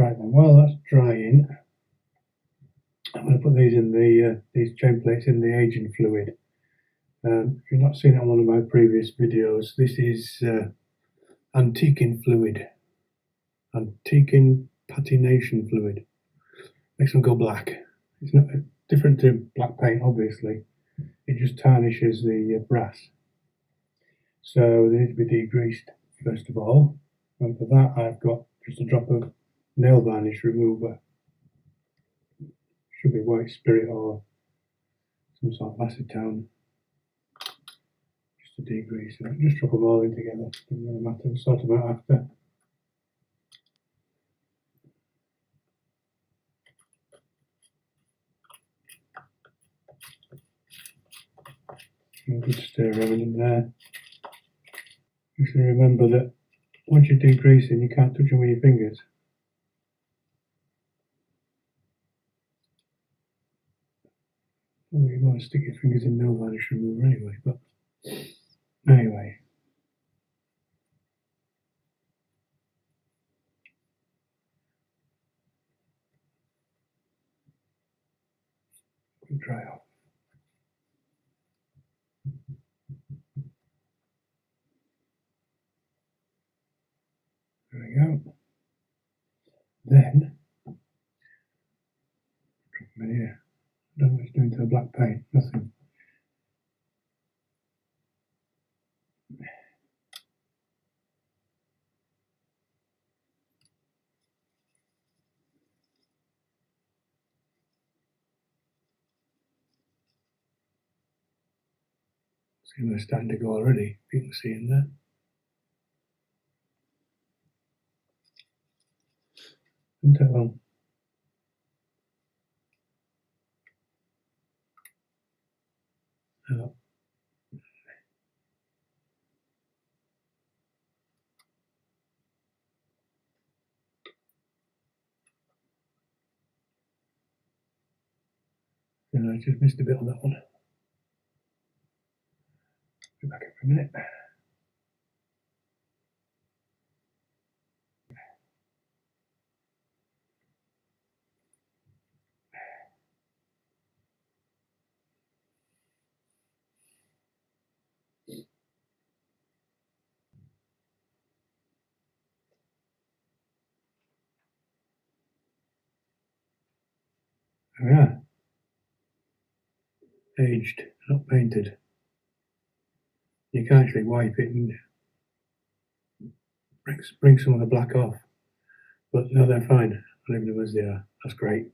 Right then, while that's drying, I'm going to put these in these chain plates in the aging fluid. If you've not seen it on one of my previous videos, this is antiquing fluid, antiquing patination fluid. Makes them go black. It's not different to black paint, obviously. It just tarnishes the brass. So they need to be degreased first of all, and for that I've got just a drop of nail varnish remover. Should be white spirit or some sort of acetone, just to degrease it. Just drop them all in together, doesn't really matter, we'll sort them out after. And good stir around in there. Just remember that once you're degreasing, you can't touch them with your fingers. Well, you want to stick your fingers in nail varnish remover anyway, but anyway. Dry off. There we go. Then, drop them in here. I don't know what it's doing to the black paint, nothing. See, they're starting to go already, you can see in there. Doesn't take long. Oh. I just missed a bit on that one. Be back in for a minute. Oh yeah. Aged, not painted. You can actually wipe it and bring some of the black off. But no, they're fine. I'll leave them as they are. That's great.